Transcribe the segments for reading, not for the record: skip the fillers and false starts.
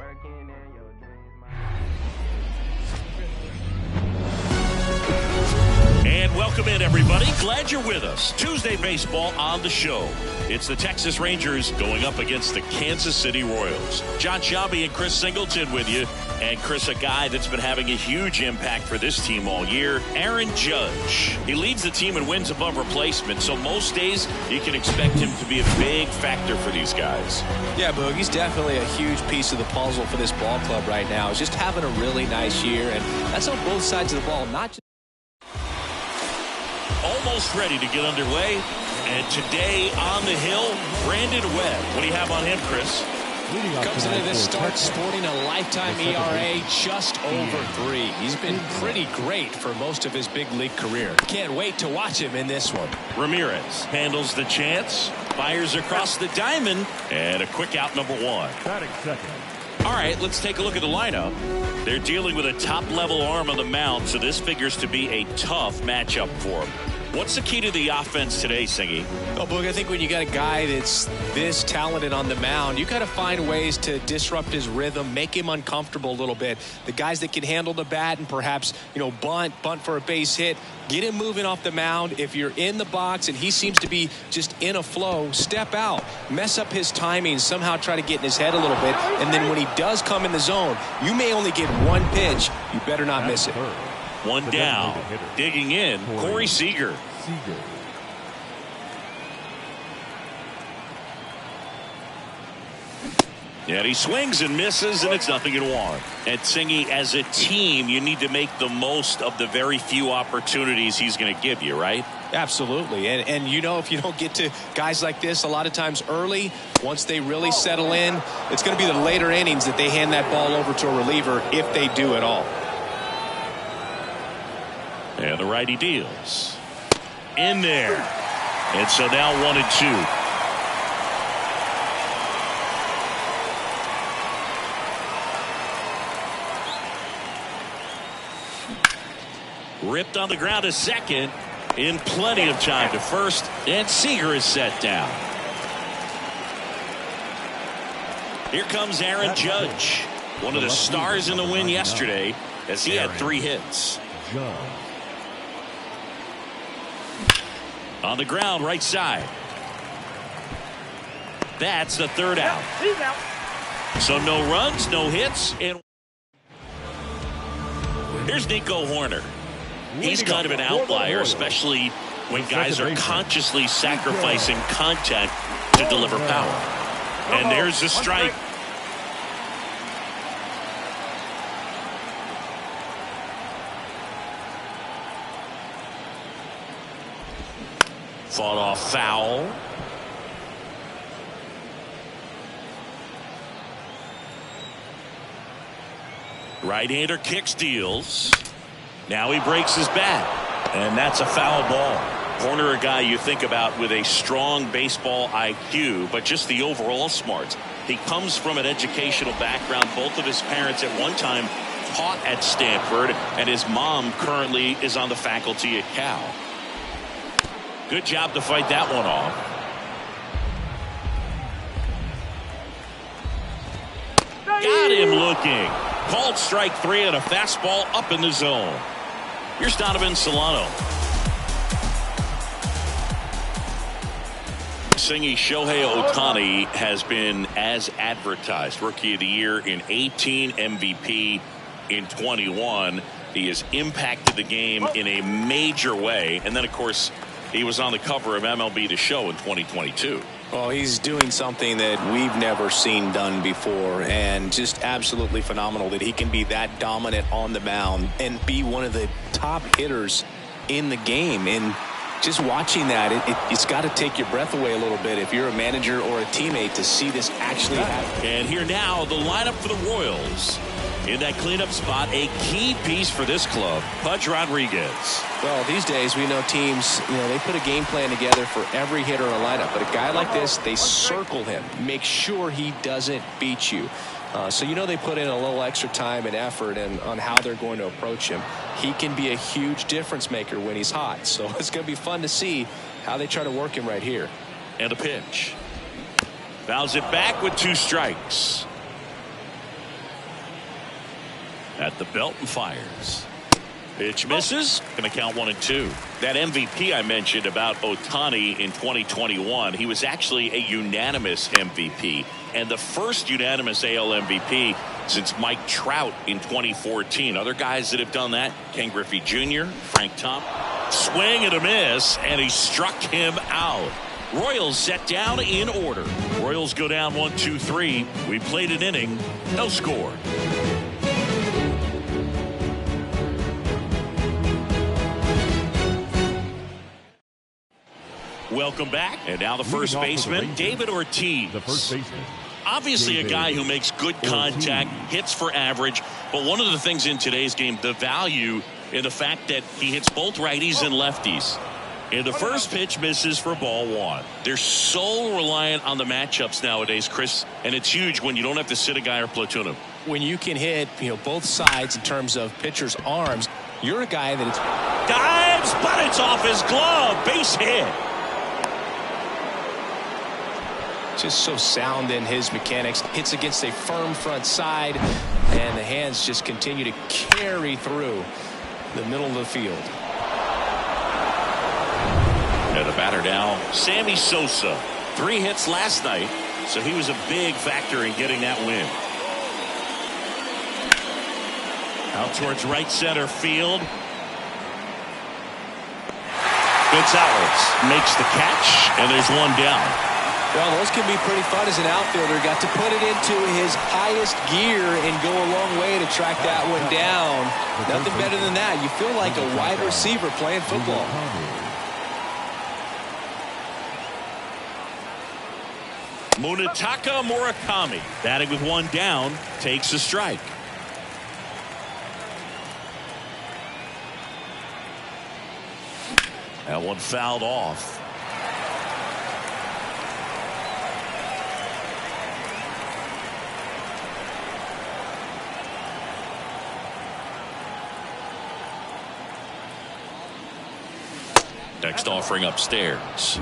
And welcome in, everybody. Glad you're with us. Tuesday baseball on the show. It's the Texas Rangers going up against the Kansas City Royals. John Shelby and Chris Singleton with you. And Chris, a guy that's been having a huge impact for this team all year, Aaron Judge. He leads the team in wins above replacement, so most days you can expect him to be a big factor for these guys. Yeah, Boog, he's definitely a huge piece of the puzzle for this ball club right now. He's just having a really nice year, and that's on both sides of the ball, not just almost ready to get underway. And today on the hill, Brandon Webb. What do you have on him, Chris? Comes into this start sporting a lifetime ERA just over 3. He's been pretty great for most of his big league career. Can't wait to watch him in this one. Ramirez handles the chance, fires across the diamond, and a quick out, number 1. Batting second. All right, let's take a look at the lineup. They're dealing with a top-level arm on the mound, so this figures to be a tough matchup for him. What's the key to the offense today, Singy? Oh, Boog, I think when you got a guy that's this talented on the mound, you got to find ways to disrupt his rhythm, make him uncomfortable a little bit. The guys that can handle the bat and perhaps, bunt for a base hit, get him moving off the mound. If you're in the box and he seems to be just in a flow, step out, mess up his timing, somehow try to get in his head a little bit. And then when he does come in the zone, you may only get one pitch. You better not miss it. One down, digging in, Corey Seager. And he swings and misses, and it's 0-1. And Singy, as a team, you need to make the most of the very few opportunities he's going to give you, right? Absolutely. And if you don't get to guys like this a lot of times early, once they really settle in, it's going to be the later innings that they hand that ball over to a reliever if they do at all. And the righty deals. In there. And so now 1-2. Ripped on the ground to second. In plenty of time to first. And Seager is set down. Here comes Aaron Judge. One of the stars in the win yesterday as he had 3 hits. On the ground, right side. That's the 3rd out. So no runs, no hits. And here's Nico Horner. He's kind of an outlier, especially when guys are consciously sacrificing contact to deliver power. And there's the strike. Fought off foul. Right-hander kicks, deals. Now he breaks his bat. And that's a foul ball. Horner, a guy you think about with a strong baseball IQ, but just the overall smarts. He comes from an educational background. Both of his parents at one time taught at Stanford, and his mom currently is on the faculty at Cal. Good job to fight that one off. Got him looking. Called strike 3 and a fastball up in the zone. Here's Donovan Solano. Singy, Shohei Ohtani has been as advertised. Rookie of the Year in 18, MVP in 21. He has impacted the game in a major way. And then, of course, he was on the cover of MLB The Show in 2022. Well, he's doing something that we've never seen done before, and just absolutely phenomenal that he can be that dominant on the mound and be one of the top hitters in the game. And just watching that, it's got to take your breath away a little bit if you're a manager or a teammate to see this actually happen. And here now, the lineup for the Royals. In that cleanup spot, a key piece for this club, Pudge Rodriguez. Well, these days we know teams, they put a game plan together for every hitter in a lineup. But a guy like this, they circle him, make sure he doesn't beat you. So they put in a little extra time and effort on how they're going to approach him. He can be a huge difference maker when he's hot. So it's going to be fun to see how they try to work him right here. And a pitch. Fouls it back with 2 strikes. At the belt and fires. Pitch misses. Going to count 1-2. That MVP I mentioned about Ohtani in 2021, he was actually a unanimous MVP and the first unanimous AL MVP since Mike Trout in 2014. Other guys that have done that, Ken Griffey Jr., Frank Thomas. Swing and a miss, and he struck him out. Royals set down in order. Royals go down 1-2-3. We played an inning, no score. Welcome back. And now the first baseman, David Ortiz. The first baseman. Obviously a guy who makes good contact, hits for average. But one of the things in today's game, the value in the fact that he hits both righties and lefties. And the first pitch misses for ball one. They're so reliant on the matchups nowadays, Chris. And it's huge when you don't have to sit a guy or platoon him. When you can hit, both sides in terms of pitcher's arms, you're a guy that it's... Dives, but it's off his glove. Base hit. Just so sound in his mechanics. Hits against a firm front side, and the hands just continue to carry through the middle of the field. And the batter now, Sammy Sosa. 3 hits last night, so he was a big factor in getting that win. Out towards right center field. Gonzalez makes the catch, and there's one down. Well, those can be pretty fun as an outfielder. Got to put it into his highest gear and go a long way to track that one down. Nothing better than that. You feel like a wide receiver playing football. Munetaka Murakami, batting with one down, takes a strike. That one fouled off. Next offering upstairs.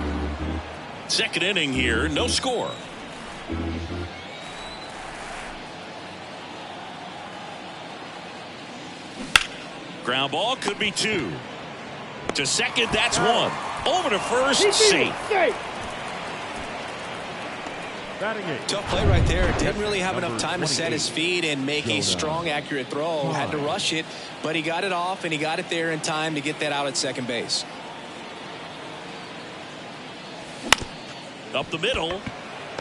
Second inning here, no score. Ground ball could be 2. To second, that's 1. Over to first, safe. Tough play right there. Didn't really have enough time to set his feet and make a strong, accurate throw. Had to rush it, but he got it off, and he got it there in time to get that out at second base. Up the middle,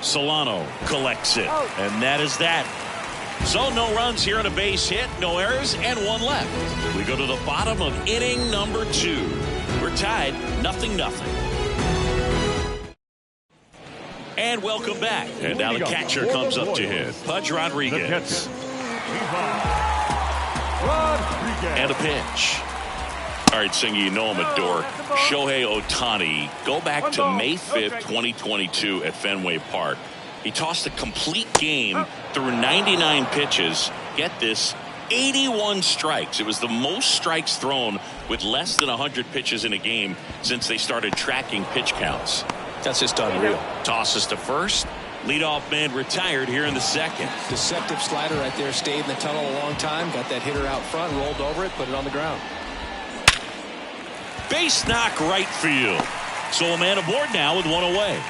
Solano collects it, and that is that. So no runs here on a base hit, no errors, and 1 left. We go to the bottom of inning number 2. We're tied 0-0. And welcome back. And now the catcher comes up to hit. Pudge Rodriguez. And a pitch. All right, Singy, you know him at Dork. Shohei Ohtani. Go back to May 5th, 2022 at Fenway Park. He tossed a complete game through 99 pitches. Get this, 81 strikes. It was the most strikes thrown with less than 100 pitches in a game since they started tracking pitch counts. That's just unreal. Tosses to first. Leadoff man retired here in the second. Deceptive slider right there. Stayed in the tunnel a long time. Got that hitter out front, rolled over it, put it on the ground. Base knock right field. So a man aboard now with 1 away.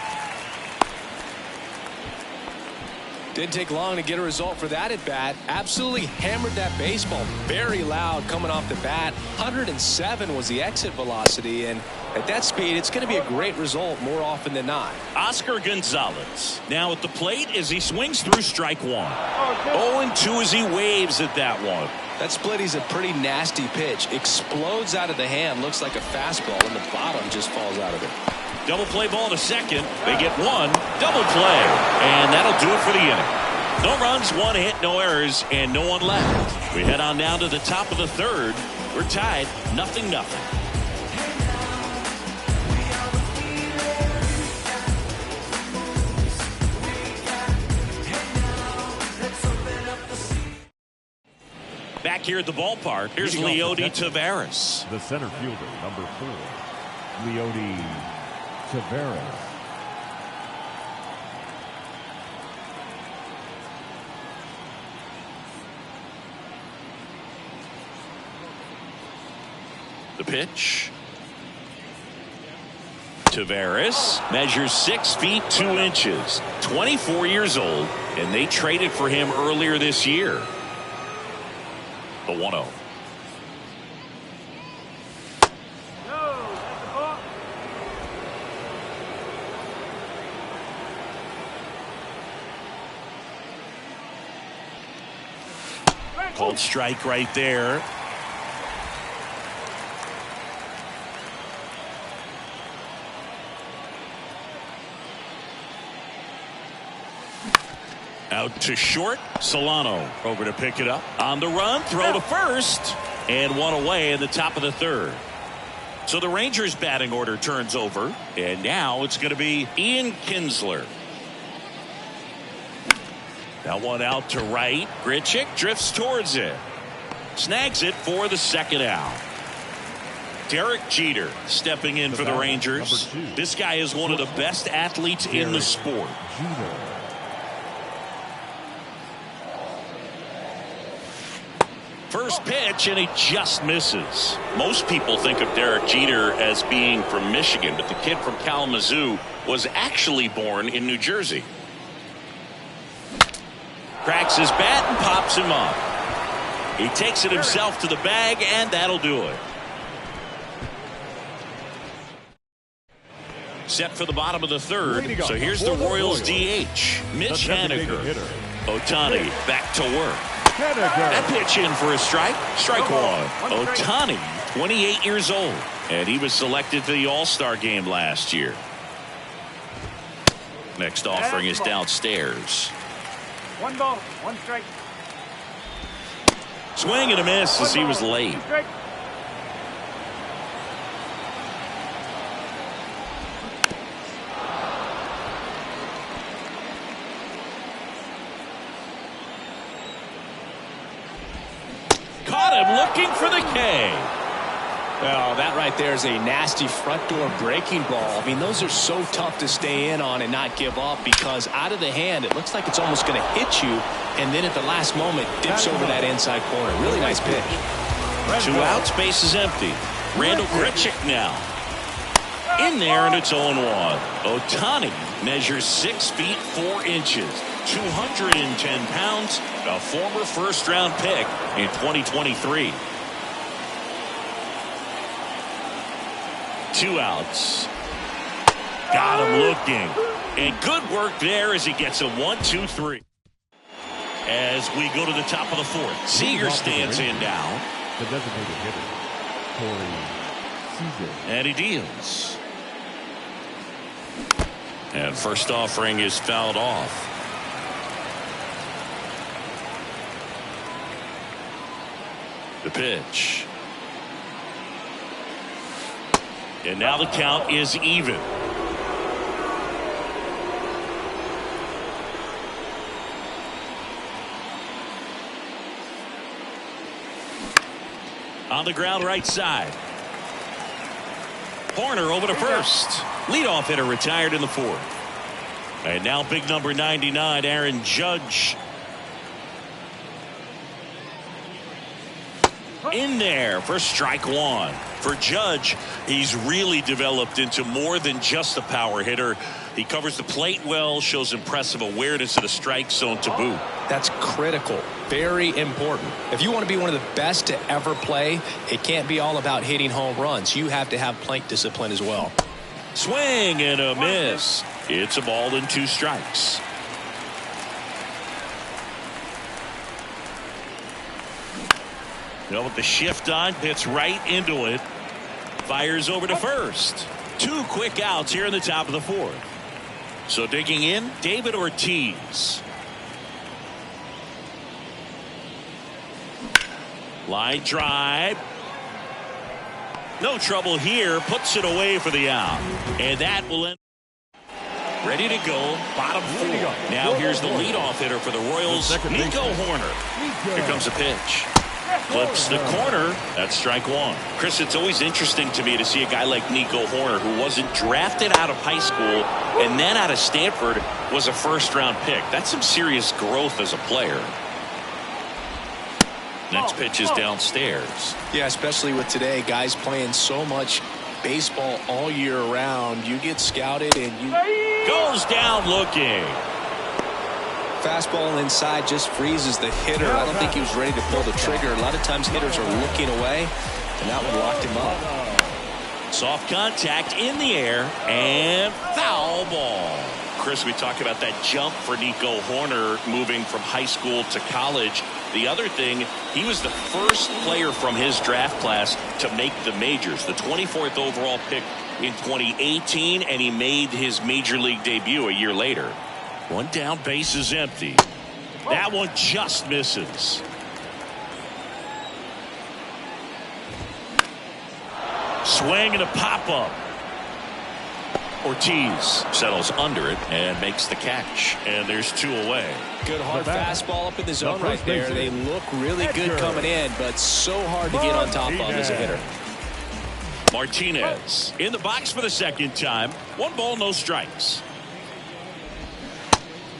Didn't take long to get a result for that at bat. Absolutely hammered that baseball. Very loud coming off the bat. 107 was the exit velocity, and at that speed, it's going to be a great result more often than not. Oscar Gonzalez now at the plate as he swings through strike 1. 0-2 as he waves at that one. That split is a pretty nasty pitch. Explodes out of the hand. Looks like a fastball, and the bottom just falls out of it. Double play ball to second. They get 1. Double play. And that'll do it for the inning. No runs, 1 hit, no errors, and no one left. We head on down to the top of the 3rd. We're tied 0-0. Back here at the ballpark, here's Leody Taveras. The center fielder, number 4, Leody Taveras. The pitch. Tavares measures 6 feet 2 inches, 24 years old, and they traded for him earlier this year. The 1-0. Called strike right there. Out to short. Solano over to pick it up. On the run. Throw to first. And one away in the top of the third. So the Rangers batting order turns over. And now it's going to be Ian Kinsler. That one out to right. Grichuk drifts towards it. Snags it for the second out. Derek Jeter stepping in for the Rangers. This guy is one of the best athletes in the sport. First pitch, and he just misses. Most people think of Derek Jeter as being from Michigan, but the kid from Kalamazoo was actually born in New Jersey. Cracks his bat and pops him up. He takes it himself to the bag, and that'll do it. Set for the bottom of the third. So here's the Royals DH, Mitch Haniger. Ohtani back to work. That pitch in for a strike. Strike one. Ohtani, 28 years old, and he was selected for the All-Star game last year. Next offering is downstairs. 1 ball, 1 strike. Swing and a miss as he was late. Caught him looking for the K. Well, that right there is a nasty front door breaking ball. I mean, those are so tough to stay in on and not give up, because out of the hand, it looks like it's almost going to hit you, and then at the last moment, dips over that inside corner. Really nice pitch. 2 outs, base is empty. Randall Grichuk now. In there, and it's 0-1. Ohtani measures 6 feet 4 inches, 210 pounds, a former first-round pick in 2023. 2 outs. Got him looking. And good work there as he gets a 1-2-3. As we go to the top of the fourth, Seager stands in now. The designated hitter, Seager. And he deals. And first offering is fouled off. The pitch. And now the count is even. On the ground right side. Horner over to first. Leadoff hitter retired in the fourth. And now big number 99, Aaron Judge. In there for strike one. For Judge, he's really developed into more than just a power hitter. He covers the plate well, shows impressive awareness of the strike zone to boot. That's critical. Very important. If you want to be one of the best to ever play, it can't be all about hitting home runs. You have to have plate discipline as well. Swing and a miss. It's a ball and 2 strikes. With the shift on, hits right into it. Fires over to first. 2 quick outs here in the top of the fourth. So digging in, David Ortiz. Line drive. No trouble here. Puts it away for the out. And that will end. Ready to go. Bottom 4. Now here's the leadoff hitter for the Royals, Nico Horner. Here comes a pitch. Clips the corner. That's strike one. Chris, it's always interesting to me to see a guy like Nico Horner, who wasn't drafted out of high school and then out of Stanford, was a first-round pick. That's some serious growth as a player. Next pitch is downstairs. Yeah, especially with today, guys playing so much baseball all year round. You get scouted and you Goes down looking. fastball inside just freezes the hitter. I don't think he was ready to pull the trigger. A lot of times hitters are looking away, and that one locked him up. Soft contact in the air and foul ball. Chris, we talked about that jump for Nico Horner moving from high school to college. The other thing, he was the first player from his draft class to make the majors, the 24th overall pick in 2018, and he made his major league debut a year later. One down, base is empty. That one just misses. Swing and a pop-up. Ortiz settles under it and makes the catch. And there's 2 away. Good hard fastball up in the zone right there. They look really good coming in, but so hard to get on top of as a hitter. Martinez in the box for the second time. 1 ball, no strikes.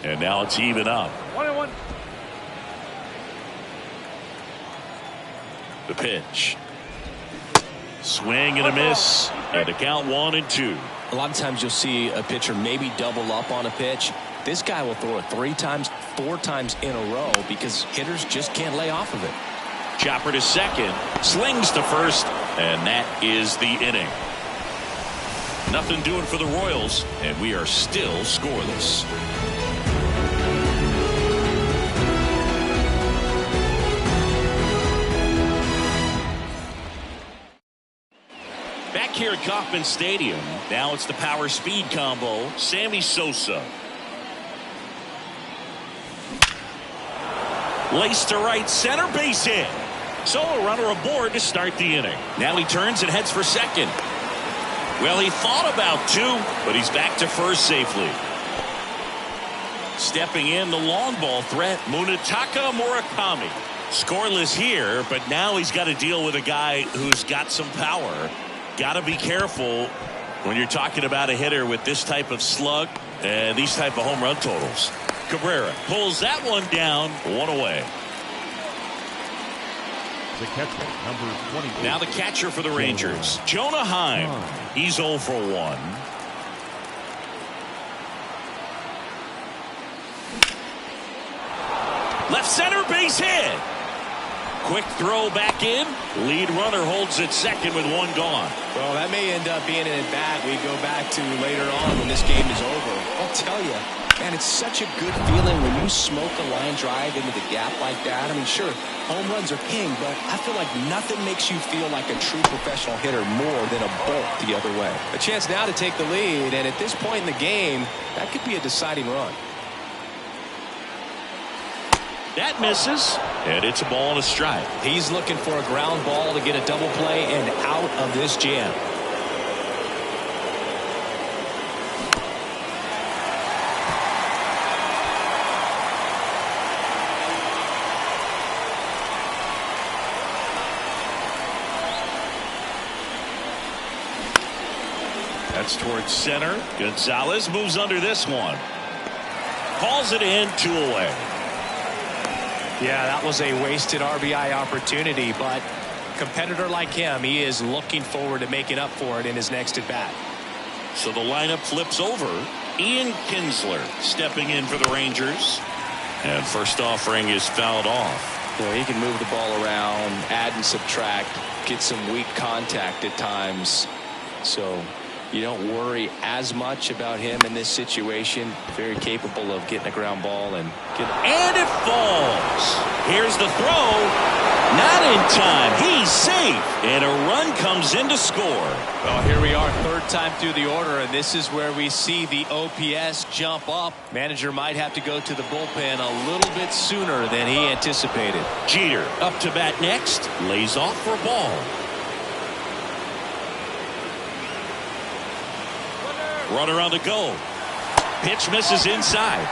And now it's even up. 1-1. The pitch. Swing and a miss. And the count 1-2. A lot of times you'll see a pitcher maybe double up on a pitch. This guy will throw it 3 times, 4 times in a row because hitters just can't lay off of it. Chopper to second. Slings to first. And that is the inning. Nothing doing for the Royals. And we are still scoreless. Back here at Kauffman Stadium, now it's the power speed combo. Sammy Sosa. Laced to right center, base hit. So a runner aboard to start the inning. Now he turns and heads for second. Well, he thought about 2, but he's back to first safely. Stepping in, the long ball threat, Munetaka Murakami. Scoreless here, but now he's got to deal with a guy who's got some power. Got to be careful when you're talking about a hitter with this type of slug and these type of home run totals. Cabrera pulls that one down, 1 away. The catcher, number 28. Now the catcher for the Rangers, Jonah Heim. He's 0 for 1. Left center, base hit. Quick throw back in. Lead runner holds it second with 1 gone. Well, that may end up being an at-bat we go back to later on when this game is over. I'll tell you, man, it's such a good feeling when you smoke a line drive into the gap like that. I mean, sure, home runs are king, but I feel like nothing makes you feel like a true professional hitter more than a bolt the other way. A chance now to take the lead, and at this point in the game, that could be a deciding run. That misses, and it's a ball and a strike. He's looking for a ground ball to get a double play and out of this jam. That's towards center. Gonzalez moves under this one. Calls it in, 2 away. Yeah, that was a wasted RBI opportunity, but a competitor like him, he is looking forward to making up for it in his next at bat. So the lineup flips over. Ian Kinsler stepping in for the Rangers. And first offering is fouled off. You know, he can move the ball around, add and subtract, get some weak contact at times. So you don't worry as much about him in this situation. Very capable of getting a ground ball and it falls. Here's the throw. Not in time. He's safe. And a run comes in to score. Well, here we are, 3rd time through the order, and this is where we see the OPS jump up. Manager might have to go to the bullpen a little bit sooner than he anticipated. Jeter up to bat next. Lays off for a ball. Runner on the go. Pitch misses inside.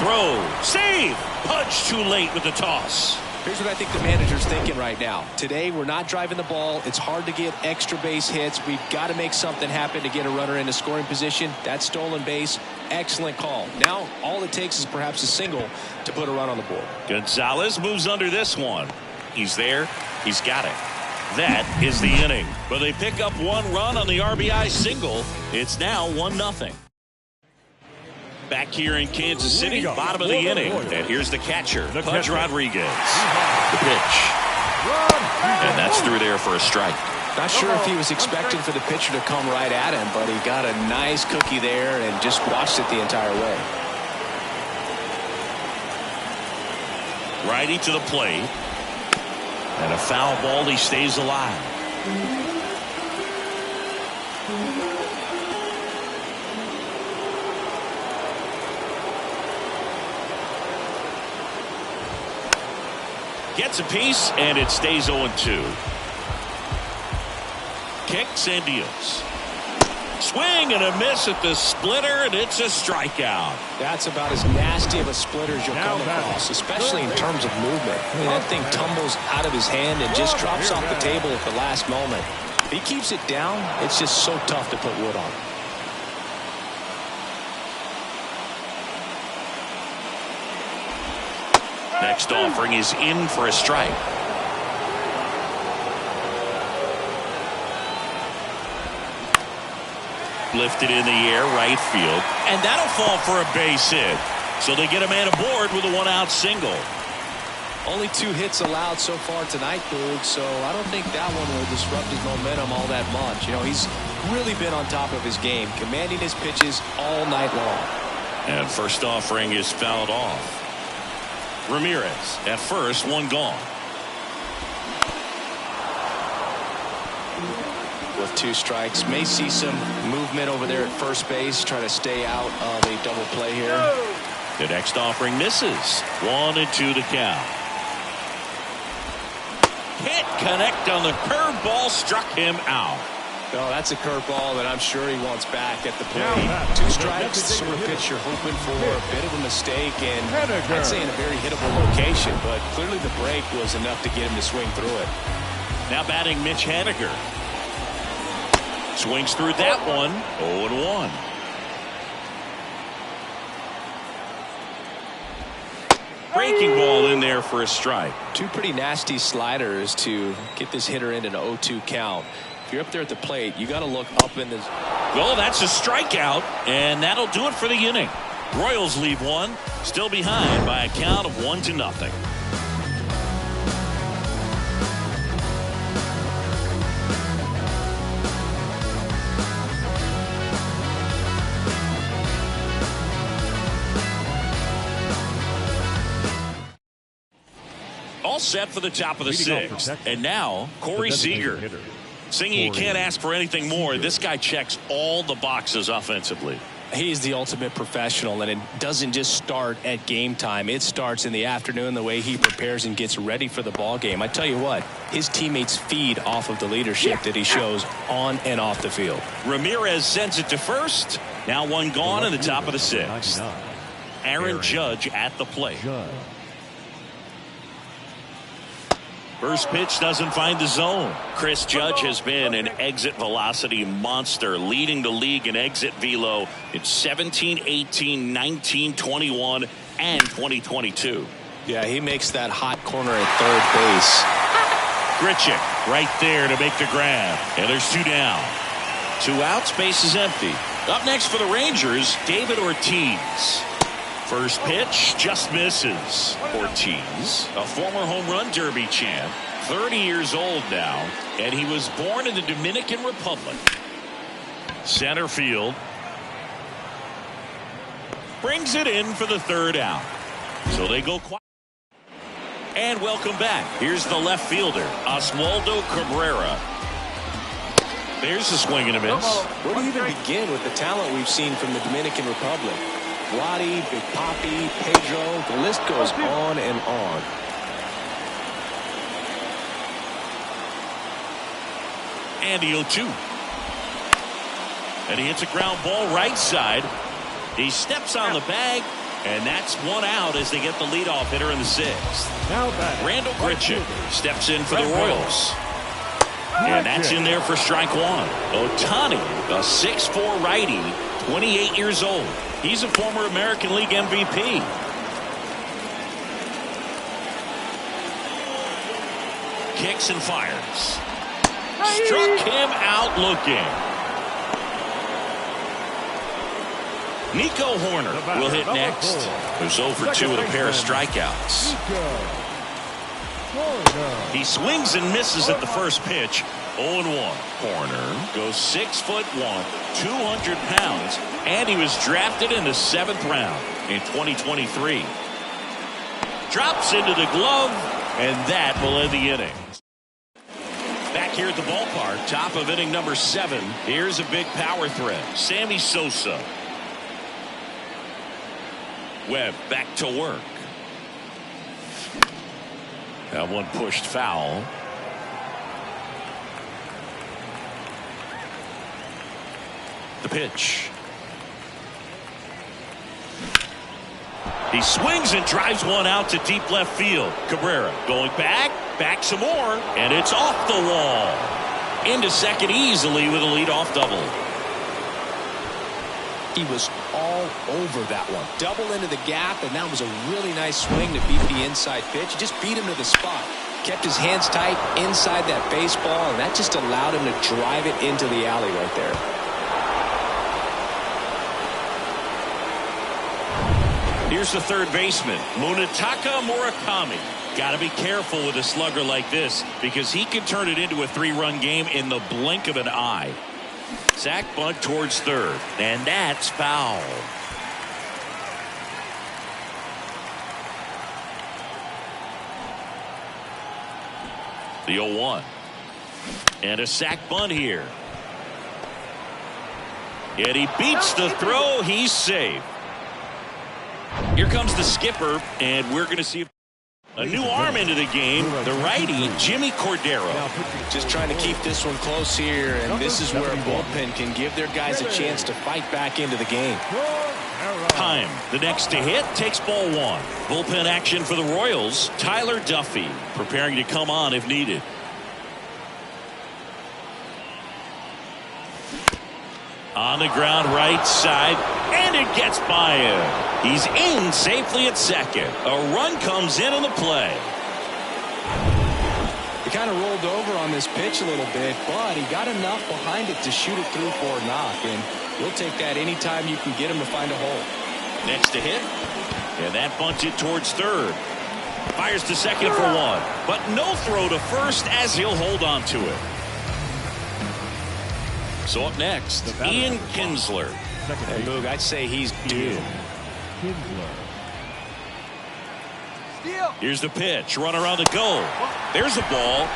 Throw. Save. Punch too late with the toss. Here's what I think the manager's thinking right now. Today, we're not driving the ball. It's hard to get extra base hits. We've got to make something happen to get a runner into scoring position. That stolen base, excellent call. Now, all it takes is perhaps a single to put a run on the board. Gonzalez moves under this one. He's there. He's got it. That is the inning. But they pick up one run on the RBI single. It's now 1-0. Back here in Kansas City, bottom of the inning. And here's the catcher, Pudge Rodriguez. The pitch. And that's through there for a strike. Not sure if he was expecting for the pitcher to come right at him, but he got a nice cookie there and just watched it the entire way. Righty to the plate. And a foul ball. He stays alive. Gets a piece, and it stays 0-2. Kicks and deals. Swing and a miss at the splitter, and it's a strikeout. That's about as nasty of a splitter as you'll come across, especially in terms of movement. I mean, that thing tumbles out of his hand and just drops off the table at the last moment. If he keeps it down, it's just so tough to put wood on. Next offering is in for a strike. Lifted in the air, right field, and that'll fall for a base hit. So they get a man aboard with a one-out single. Only 2 hits allowed so far tonight, Boog, so I don't think that one will disrupt his momentum all that much. You know, he's really been on top of his game, commanding his pitches all night long. And first offering is fouled off. Ramirez at first, one gone. With 2 strikes, may see some movement over there at first base, try to stay out of a double play here. The next offering misses. 1-2 the count. Can't connect on the curveball, struck him out. No, that's a curveball that I'm sure he wants back at the plate. 2 strikes, sort of pitch you're hoping for a bit of a mistake, and I'd say in a very hittable location, but clearly the break was enough to get him to swing through it. Now batting Mitch Haniger. Swings through that one. 0-1. Breaking ball in there for a strike. 2 pretty nasty sliders to get this hitter into an 0-2 count. If you're up there at the plate, you got to look up in the. Well, that's a strikeout, and that'll do it for the inning. Royals leave one, still behind by a count of 1-0. All set for the top of the 6th. And now, Corey Seager. Singing, you can't ask for anything more. This guy checks all the boxes offensively. He's the ultimate professional, and it doesn't just start at game time. It starts in the afternoon, the way he prepares and gets ready for the ball game. I tell you what, his teammates feed off of the leadership that he shows on and off the field. Ramirez sends it to first. Now one gone in the top of the 6th. Aaron Judge at the plate. First pitch doesn't find the zone. Chris Judge has been an exit velocity monster, leading the league in exit velo in 17, 18, 19, 21, and 2022. Yeah, he makes that hot corner at third base. Grichuk right there to make the grab. And there's 2 down. 2 outs, base is empty. Up next for the Rangers, David Ortiz. First pitch just misses. Ortiz, a former home run derby champ, 30 years old now, and he was born in the Dominican Republic. Center field. Brings it in for the 3rd out. So they go quiet. And welcome back. Here's the left fielder, Oswaldo Cabrera. There's a swing and a miss. Where do you even begin with the talent we've seen from the Dominican Republic? Vladi, Big Papi, Pedro, the list goes on and on. And the 0-2. And he hits a ground ball right side. He steps on the bag, and that's 1 out as they get the leadoff hitter in the 6th. Randall Grichuk steps in for the Royals. And that's in there for strike 1. Ohtani, a 6'4" righty, 28 years old. He's a former American League MVP. kicks and fires. Struck him out looking. Nico Horner will hit next. Who's 0 for 2 with a pair of strikeouts. He swings and misses at the first pitch. 0-1. Horner goes 6'1", 200 pounds, and he was drafted in the 7th round in 2023. Drops into the glove, and that will end the inning. Back here at the ballpark, top of inning number 7. Here's a big power threat. Sammy Sosa. Webb back to work. That one pushed foul. The pitch. He swings and drives one out to deep left field. Cabrera going back some more, and it's off the wall. Into second easily with a leadoff double. He was all over that one. Double into the gap, and that was a really nice swing to beat the inside pitch. He just beat him to the spot. Kept his hands tight inside that baseball, and that just allowed him to drive it into the alley right there. Here's the third baseman, Munetaka Murakami. Got to be careful with a slugger like this because he can turn it into a 3-run game in the blink of an eye. Sack bunt towards third, and that's foul. The 0-1. And a sack bunt here. And he beats the throw. He's safe. Here comes the skipper, and we're going to see a new arm into the game. The righty, Jimmy Cordero. Just trying to keep this one close here, and this is where a bullpen can give their guys a chance to fight back into the game. Time. The next to hit takes ball 1. Bullpen action for the Royals. Tyler Duffy preparing to come on if needed. On the ground right side, and it gets by him. He's in safely at second. A run comes in on the play. He kind of rolled over on this pitch a little bit, but he got enough behind it to shoot it through for a knock, and we'll take that anytime you can get him to find a hole. Next to hit, and that bunted towards third. Fires to second for 1, but no throw to first as he'll hold on to it. So up next, Ian Kinsler. Hey, Boog, I'd say he's due. Here's the pitch. Runner on the go. There's a ball.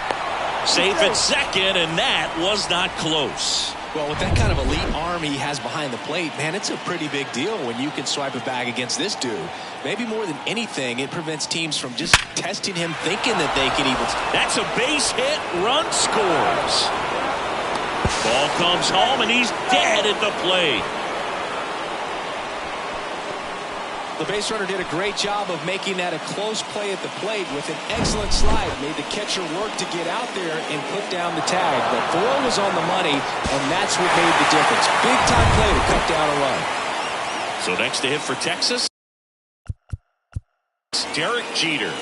Safe at second, and that was not close. Well, with that kind of elite arm he has behind the plate, man, it's a pretty big deal when you can swipe it back against this dude. Maybe more than anything, it prevents teams from just testing him, thinking that they can even. That's a base hit. Run scores. Ball comes home, and he's dead at the plate. The base runner did a great job of making that a close play at the plate with an excellent slide. Made the catcher work to get out there and put down the tag. The throw was on the money, and that's what made the difference. Big time play to cut down a run. So next to hit for Texas, Derek Jeter.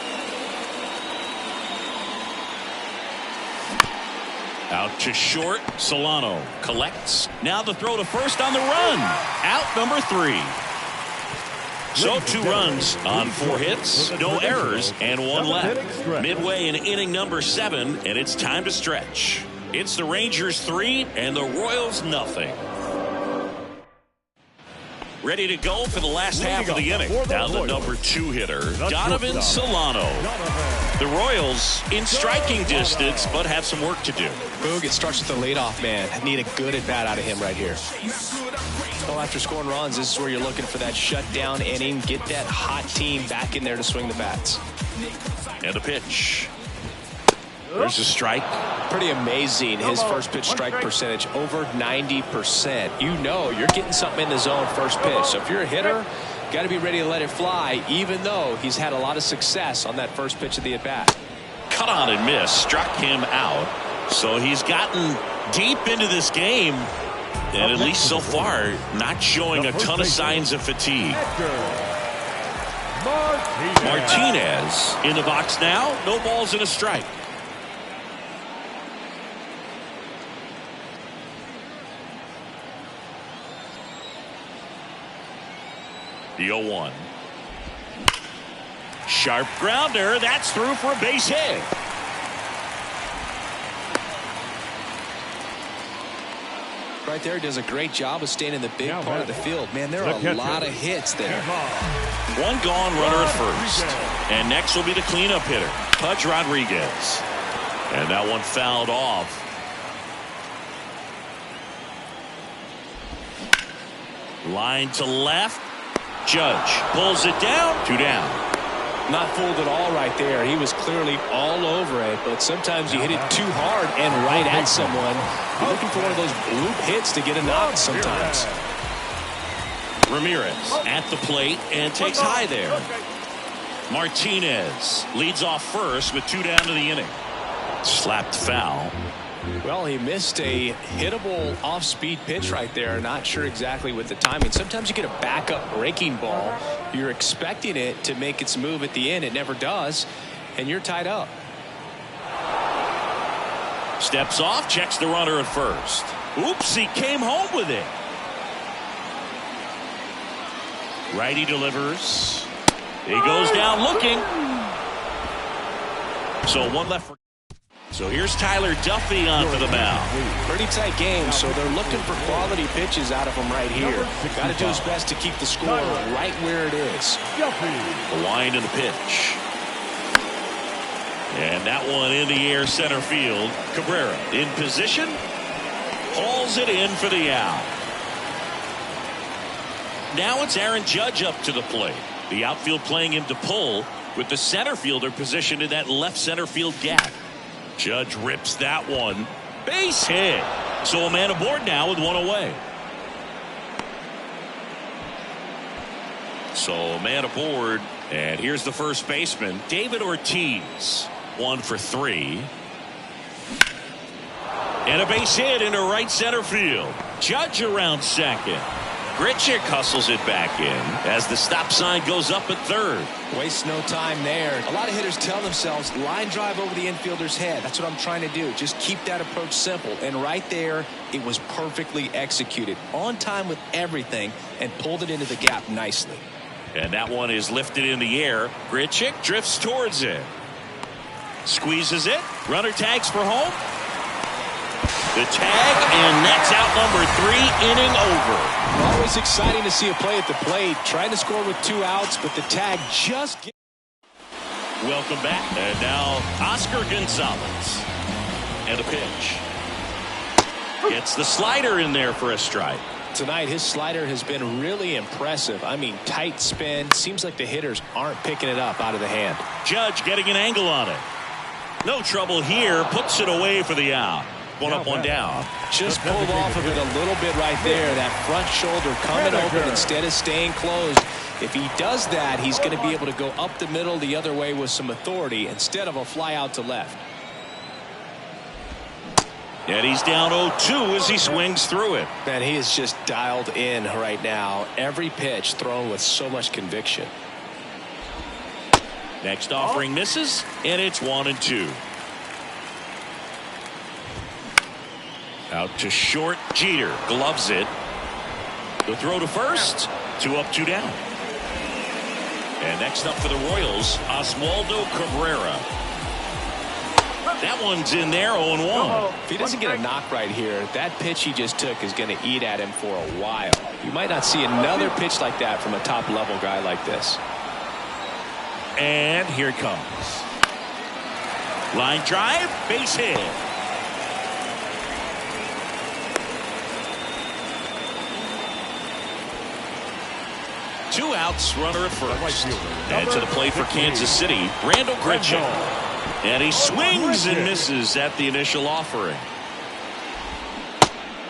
Out to short. Solano collects. Now the throw to first on the run. Out number 3. So 2 runs on 4 hits, no errors, and 1 left. Midway in inning number 7, and it's time to stretch. It's the Rangers 3 and the Royals nothing. Ready to go for the last half of the inning. Now the number 2 hitter, Donovan Solano. The Royals in striking distance, but have some work to do. Boog, it starts with the leadoff man. Need a good at bat out of him right here. Well, after scoring runs, this is where you're looking for that shutdown inning. Get that hot team back in there to swing the bats. And the pitch. There's a strike. Pretty amazing. His first pitch strike percentage over 90%. You know you're getting something in the zone first pitch. So if you're a hitter, got to be ready to let it fly, even though he's had a lot of success on that first pitch of the at-bat. Cut on and miss. Struck him out. So he's gotten deep into this game. And at least so far, not showing a ton of signs of fatigue. Martinez in the box now. No balls and a strike. The 0-1. Sharp grounder. That's through for a base hit. Right there, does a great job of staying in the big part of the field. Man, there are a lot of hits there. One gone, runner at first. And next will be the cleanup hitter, Pudge Rodriguez. And that one fouled off. Line to left. Judge pulls it down. 2 down. Not fooled at all right there. He was clearly all over it, but sometimes you hit it too hard and right at someone. You're looking for one of those loop hits to get a knock sometimes. Ramirez at the plate and takes high there. Martinez leads off first with 2 down to the inning. Slapped foul. Well, he missed a hittable off-speed pitch right there. Not sure exactly with the timing. Sometimes you get a backup breaking ball. You're expecting it to make its move at the end. It never does, and you're tied up. Steps off, checks the runner at first. Oops, he came home with it. Righty delivers. He goes down looking. So one left for. So here's Tyler Duffy onto the mound. Pretty tight game, so they're looking for quality pitches out of him right here. Got to do his best to keep the score right where it is. The line and the pitch. And that one in the air center field. Cabrera in position. Hauls it in for the out. Now it's Aaron Judge up to the plate. The outfield playing him to pull with the center fielder positioned in that left center field gap. Judge rips that one. Base hit. So a man aboard now with 1 away. So a man aboard. And here's the first baseman, David Ortiz. 1 for 3. And a base hit into right center field. Judge around second. Grichuk hustles it back in as the stop sign goes up at third. Waste no time there. A lot of hitters tell themselves line drive over the infielder's head. That's what I'm trying to do. Just keep that approach simple. And right there, it was perfectly executed. On time with everything and pulled it into the gap nicely. And that one is lifted in the air. Grichuk drifts towards it. Squeezes it. Runner tags for home. The tag, and that's out number 3, inning over. Always exciting to see a play at the plate. Trying to score with 2 outs, but the tag just. Welcome back. And now Oscar Gonzalez. And a pitch. Gets the slider in there for a strike. Tonight, his slider has been really impressive. I mean, tight spin. Seems like the hitters aren't picking it up out of the hand. Judge getting an angle on it. No trouble here. Puts it away for the out. 1 up, 1 down. Just pulled off of it a little bit right there. That front shoulder coming open instead of staying closed. If he does that, he's going to be able to go up the middle the other way with some authority instead of a fly out to left. And he's down 0-2 as he swings through it. Man, he is just dialed in right now. Every pitch thrown with so much conviction. Next offering misses, and it's 1-2. Out to short. Jeter gloves it. The throw to first. 2 up, 2 down. And next up for the Royals, Oswaldo Cabrera. That one's in there, 0-1. If he doesn't get a knock right here, that pitch he just took is going to eat at him for a while. You might not see another pitch like that from a top-level guy like this. And here it comes. Line drive, base hit. Two outs, runner at first. And to the plate for Kansas City, Randall Grichuk. And he swings and misses at the initial offering.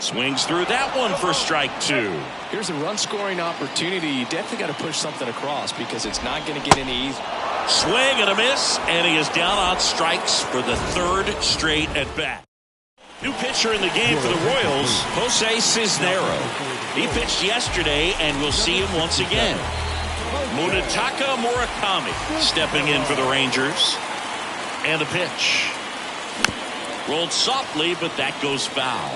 Swings through that one for strike 2. Here's a run-scoring opportunity. You definitely got to push something across because it's not going to get any easier. Swing and a miss, and he is down on strikes for the 3rd straight at bat. New pitcher in the game for the Royals, Jose Cisnero. He pitched yesterday, and we'll see him once again. Munetaka Murakami stepping in for the Rangers. And the pitch. Rolled softly, but that goes foul.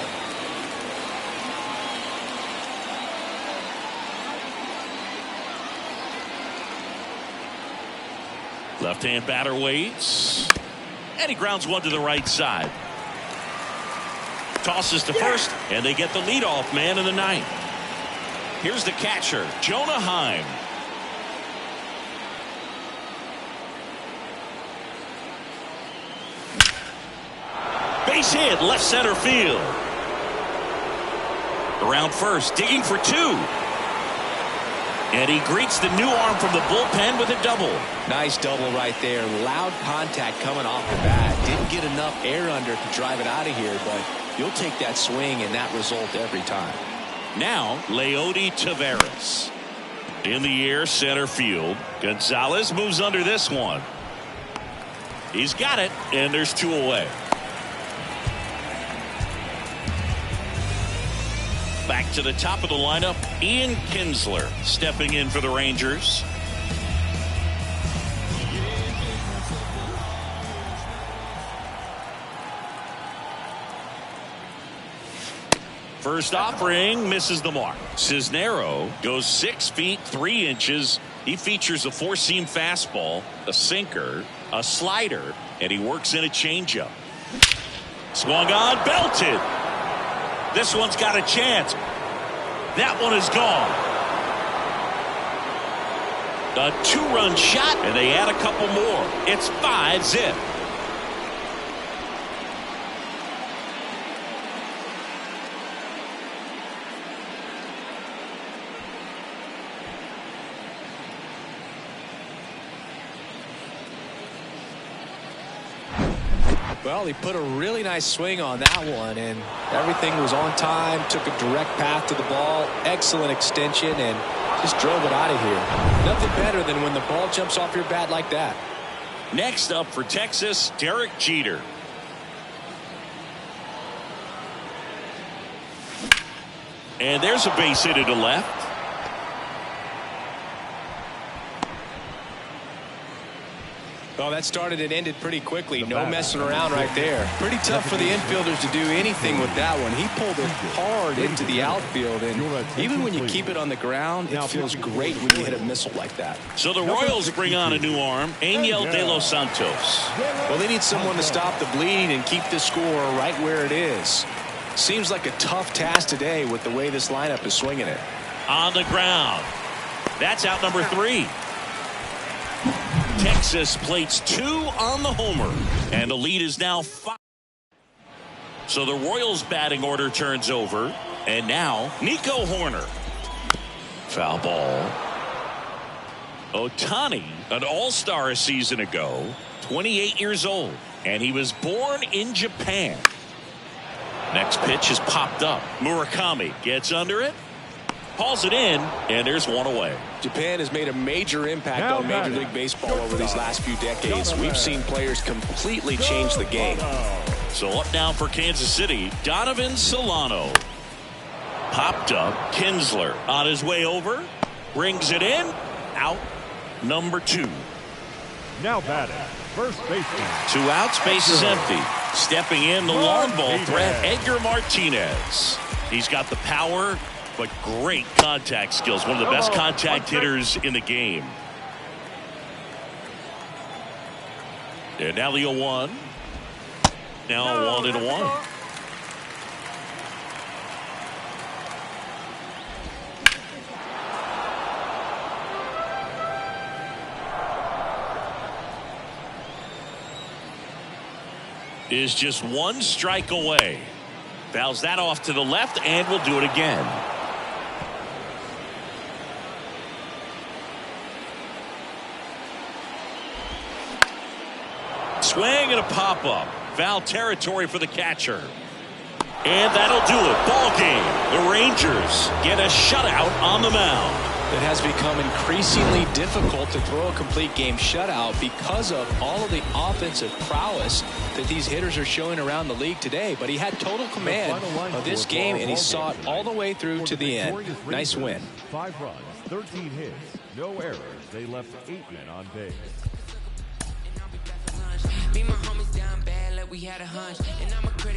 Left-hand batter waits. And he grounds one to the right side. Tosses to first, and they get the leadoff man in the ninth. Here's the catcher, Jonah Heim. Base hit, left center field. Around first, digging for two. And he greets the new arm from the bullpen with a double. Nice double right there. Loud contact coming off the bat. Didn't get enough air under to drive it out of here, but you'll take that swing and that result every time. Now, Leody Taveras. In the air, center field. Gonzalez moves under this one. He's got it, and there's two away. Back to the top of the lineup, Ian Kinsler stepping in for the Rangers. First offering misses the mark. Cisnero goes 6 feet 3 inches. He features a four-seam fastball, a sinker, a slider, and he works in a changeup. Swung on, belted. This one's got a chance. That one is gone. A 2-run shot, and they add a couple more. It's 5-zip. Well, he put a really nice swing on that one, and everything was on time. Took a direct path to the ball. Excellent extension, and just drove it out of here. Nothing better than when the ball jumps off your bat like that. Next up for Texas, Derek Jeter. And there's a base hit to the left. Well, that started and ended pretty quickly. No messing around right there. Pretty tough for the infielders to do anything with that one. He pulled it hard into the outfield, and even when you keep it on the ground, it feels great when you hit a missile like that. So the Royals bring on a new arm, Angel De Los Santos. Well, they need someone to stop the bleed and keep the score right where it is. Seems like a tough task today with the way this lineup is swinging it. On the ground. That's out number 3. Texas plates 2 on the homer, and the lead is now 5. So the Royals batting order turns over, and now Nico Horner. Foul ball. Ohtani, an all-star a season ago, 28 years old, and he was born in Japan. Next pitch is popped up. Murakami gets under it, hauls it in, and there's one away. Japan has made a major impact on Major League Baseball over these last few decades. We've seen players completely change the game. So up now for Kansas City, Donovan Solano. Popped up, Kinsler on his way over, brings it in, out number 2. Now batting, first baseman. 2 outs, base is empty. Stepping in, the long ball threat, Edgar Martinez. He's got the power, but great contact skills. One of the best contact hitters in the game. And now the 0-1. Now 1-1. Is just 1 strike away. Fouls that off to the left, and will do it again. Swing and a pop-up. Foul territory for the catcher. And that'll do it. Ball game. The Rangers get a shutout on the mound. It has become increasingly difficult to throw a complete game shutout because of all of the offensive prowess that these hitters are showing around the league today. But he had total command of this game, and he saw it all the way through to the end. Nice win. 5 runs, 13 hits, no errors. They left 8 men on base. Be my homies down bad like we had a hunch, and I'm a critic.